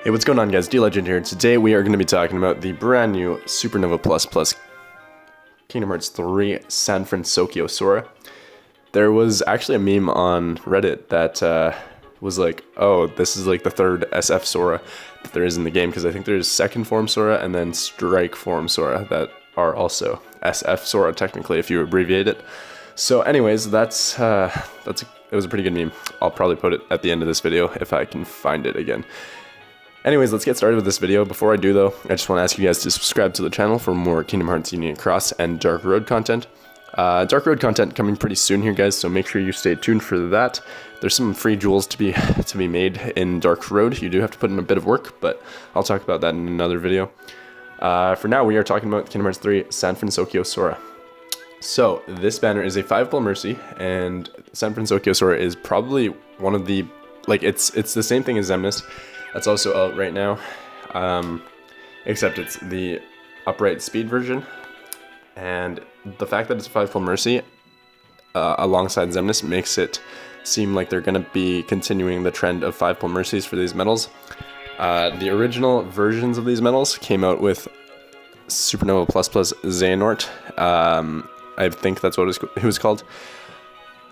Hey, what's going on, guys? DLegend here. Today we are going to be talking about the brand new Supernova Plus Kingdom Hearts 3 SanFransokyo Sora. There was actually a meme on Reddit that was like, oh, this is like the third SF Sora that there is in the game, because I think there's second form Sora and then strike form Sora that are also SF Sora technically if you abbreviate it. So anyways, it was a pretty good meme. I'll probably put it at the end of this video if I can find it again. Anyways, let's get started with this video. Before I do though, I just want to ask you guys to subscribe to the channel for more Kingdom Hearts Union Cross and Dark Road content. Dark Road content coming pretty soon here, guys, so make sure you stay tuned for that. There's some free jewels to be made in Dark Road. You do have to put in a bit of work, but I'll talk about that in another video. For now, we are talking about Kingdom Hearts 3 SanFransokyo Sora. So, this banner is a 5-pull Mercy, and SanFransokyo Sora is probably one of the, it's the same thing as Xemnas. That's also out right now, except it's the upright speed version. And the fact that it's a 5-pull Mercy alongside Xemnas makes it seem like they're going to be continuing the trend of 5-pull Mercies for these medals. The original versions of these medals came out with Supernova Plus Xehanort. I think that's what it was called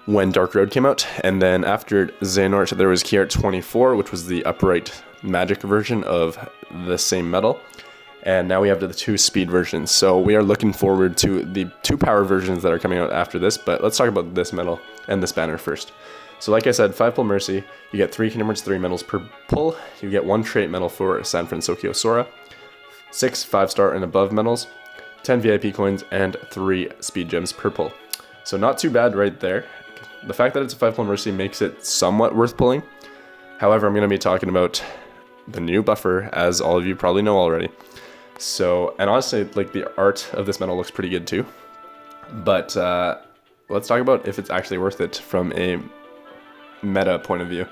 when Dark Road came out. And then after Xehanort, there was KHUx 24, which was the upright magic version of the same medal. And now we have the 2 speed versions. So we are looking forward to the 2 power versions that are coming out after this. But let's talk about this medal and this banner first. So like I said, 5-pull Mercy, you get 3 Kingdom Hearts 3 medals per pull. You get 1 trait medal for SanFransokyo Sora, 6 5-star and above medals, 10 VIP coins, and 3 speed gems per pull. So not too bad right there. The fact that it's a 5-pull Mercy makes it somewhat worth pulling. However, I'm going to be talking about the new buffer, as all of you probably know already. So, and honestly, the art of this medal looks pretty good too. But let's talk about if it's actually worth it from a meta point of view.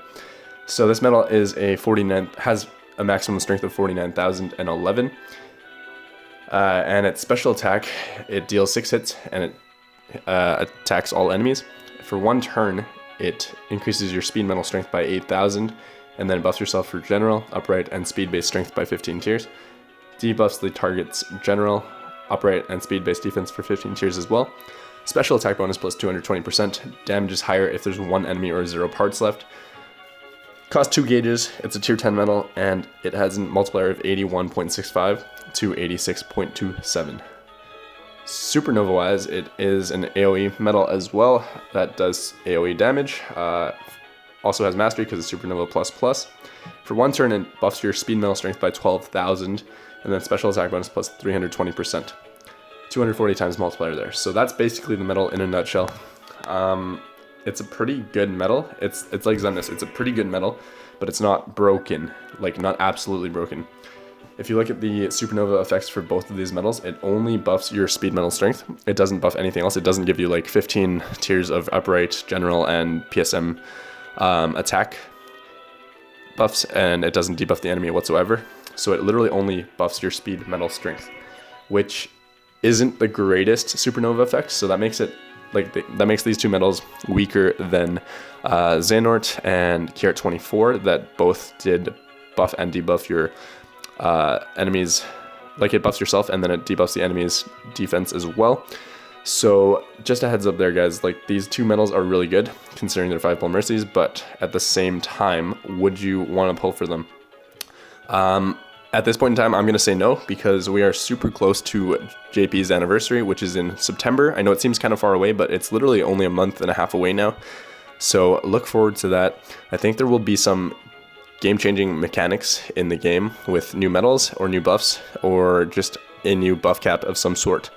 So this medal is has a maximum strength of 49,011. And its special attack, it deals 6 hits and it attacks all enemies. For 1 turn, it increases your speed medal strength by 8,000, and then buffs yourself for general, upright, and speed-based strength by 15 tiers. Debuffs the target's general, upright, and speed-based defense for 15 tiers as well. Special attack bonus plus 220%. Damage is higher if there's 1 enemy or 0 parts left. Costs 2 gauges, it's a tier 10 medal, and it has a multiplier of 81.65 to 86.27. Supernova-wise, it is an AoE medal as well that does AoE damage. Also has Mastery because it's Supernova Plus. For 1 turn, it buffs your speed medal strength by 12,000, and then special attack bonus plus 320%. 240 times multiplier there. So that's basically the medal in a nutshell. It's a pretty good medal. It's like Xemnas. It's a pretty good medal, but it's not broken, not absolutely broken. If you look at the Supernova effects for both of these medals, it only buffs your speed medal strength. It doesn't buff anything else. It doesn't give you 15 tiers of upright, general, and PSM attack buffs, and it doesn't debuff the enemy whatsoever. So it literally only buffs your speed medal strength, which isn't the greatest Supernova effect. So that makes it that makes these 2 medals weaker than Xehanort and KHUx 24 that both did buff and debuff your enemies. It buffs yourself and then it debuffs the enemy's defense as well. So just a heads up there, guys, these 2 medals are really good considering they're 5-pull Mercies, but at the same time, would you want to pull for them? At this point in time, I'm going to say no, because we are super close to JP's anniversary, which is in September. I know it seems kind of far away, but it's literally only a month and a half away now. So look forward to that. I think there will be some game-changing mechanics in the game with new medals or new buffs or just a new buff cap of some sort.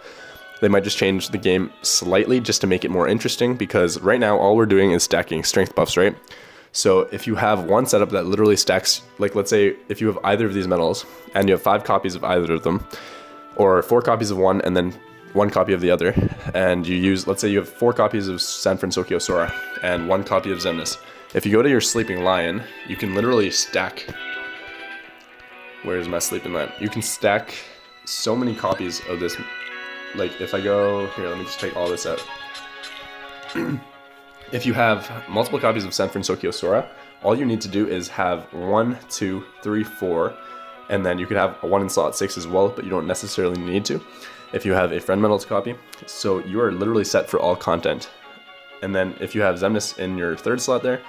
They might just change the game slightly just to make it more interesting, because right now all we're doing is stacking strength buffs, right? So if you have one setup that literally stacks, let's say if you have either of these medals and you have 5 copies of either of them, or 4 copies of one and then 1 copy of the other, and you use, let's say you have 4 copies of SanFransokyo Sora and 1 copy of Xemnas. If you go to your Sleeping Lion, you can literally stack, where's my Sleeping Lion? You can stack so many copies of this. If I go here, let me just take all this out. If you have multiple copies of SanFransokyo Sora all you need to do is have 1, 2, 3, 4, and then you could have a 1 in slot 6 as well, but you don't necessarily need to if you have a friend medal to copy. So you are literally set for all content. And then if you have Xemnas in your 3rd slot there,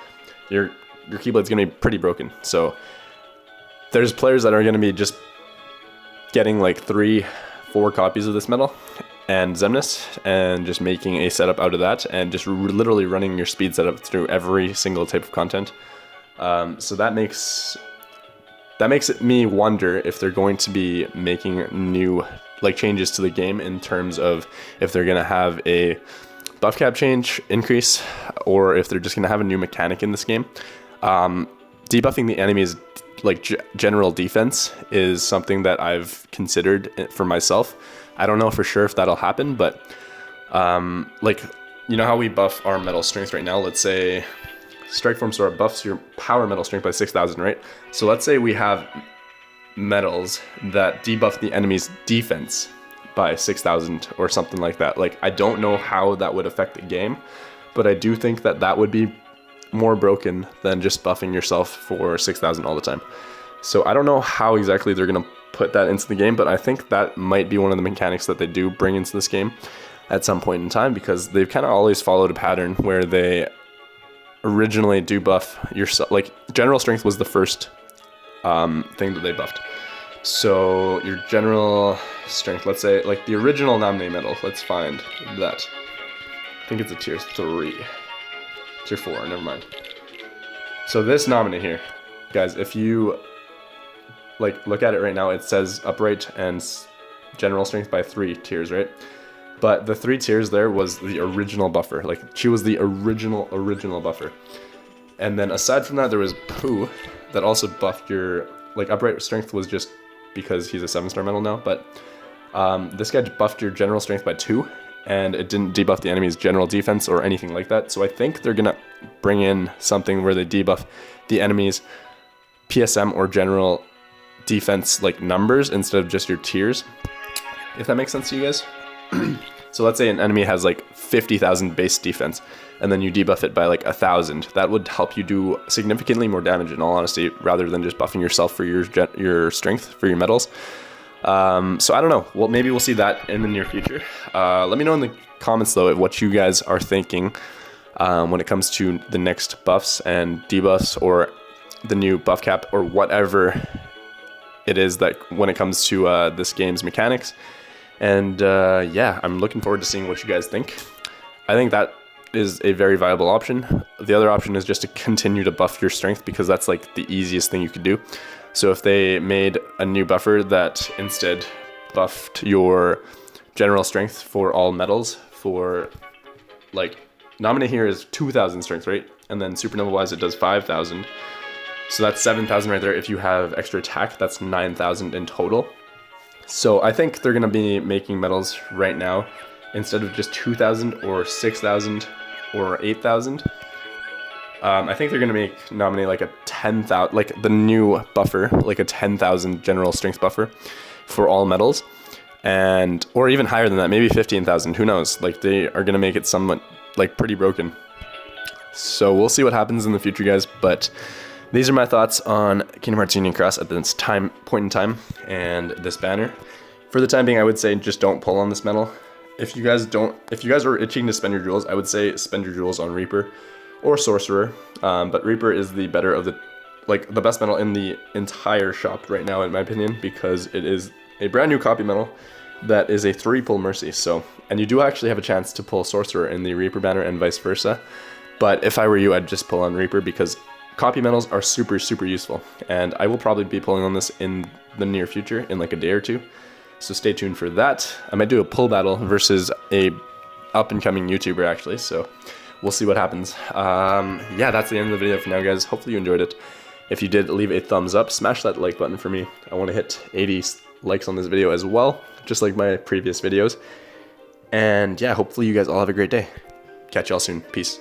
your Keyblade's gonna be pretty broken. So there's players that are gonna be just getting like 3, 4 copies of this medal and Xemnas, and just making a setup out of that, and just literally running your speed setup through every single type of content. So that makes me wonder if they're going to be making new changes to the game in terms of if they're gonna have a buff cap change increase, or if they're just gonna have a new mechanic in this game. Debuffing the enemy's general defense is something that I've considered for myself. I don't know for sure if that'll happen, but you know how we buff our metal strength right now? Let's say Strikeform Sora buffs your power metal strength by 6,000, right? So let's say we have medals that debuff the enemy's defense by 6,000 or something like that. I don't know how that would affect the game, but I do think that that would be more broken than just buffing yourself for 6,000 all the time. So I don't know how exactly they're going to put that into the game, but I think that might be one of the mechanics that they do bring into this game at some point in time, because they've kind of always followed a pattern where they originally do buff yourself. General strength was the first thing that they buffed. So your general strength, let's say the original nominee medal, let's find that. I think it's a tier 3. Tier 4, never mind. So this nominee here, guys, if you look at it right now, it says upright and general strength by 3 tiers, right? But the 3 tiers there was the original buffer. She was the original buffer. And then aside from that, there was Pooh that also buffed your upright strength, was just because he's a 7-star medal now, but this guy buffed your general strength by 2, and it didn't debuff the enemy's general defense or anything like that. So I think they're gonna bring in something where they debuff the enemy's PSM or general defense numbers instead of just your tiers, if that makes sense to you guys. So let's say an enemy has 50,000 base defense, and then you debuff it by 1,000. That would help you do significantly more damage, in all honesty, rather than just buffing yourself for your strength for your medals. So I don't know. Well, maybe we'll see that in the near future. Let me know in the comments though what you guys are thinking when it comes to the next buffs and debuffs, or the new buff cap, or whatever it is that when it comes to this game's mechanics. And yeah, I'm looking forward to seeing what you guys think. I think that is a very viable option. The other option is just to continue to buff your strength, because that's the easiest thing you could do. So if they made a new buffer that instead buffed your general strength for all medals, for nominee here is 2,000 strength, right? And then supernova wise it does 5,000. So that's 7,000 right there. If you have extra attack, that's 9,000 in total. So I think they're gonna be making medals right now, instead of just 2,000 or 6,000 or 8,000. I think they're gonna make nominee a 10,000, the new buffer, a 10,000 general strength buffer for all medals, and or even higher than that, maybe 15,000. Who knows? They are gonna make it somewhat pretty broken. So we'll see what happens in the future, guys. But these are my thoughts on Kingdom Hearts Union Cross at this point in time, and this banner. For the time being, I would say just don't pull on this medal. If you guys are itching to spend your jewels, I would say spend your jewels on Reaper or Sorcerer. But Reaper is the better of the best medal in the entire shop right now, in my opinion, because it is a brand new copy medal that is a 3-pull mercy. So, and you do actually have a chance to pull Sorcerer in the Reaper banner and vice versa. But if I were you, I'd just pull on Reaper, because copy medals are super, super useful. And I will probably be pulling on this in the near future, in a day or two. So stay tuned for that. I might do a pull battle versus a up-and-coming YouTuber, actually. So we'll see what happens. Yeah, that's the end of the video for now, guys. Hopefully you enjoyed it. If you did, leave a thumbs up. Smash that like button for me. I want to hit 80 likes on this video as well, just like my previous videos. And yeah, hopefully you guys all have a great day. Catch y'all soon. Peace.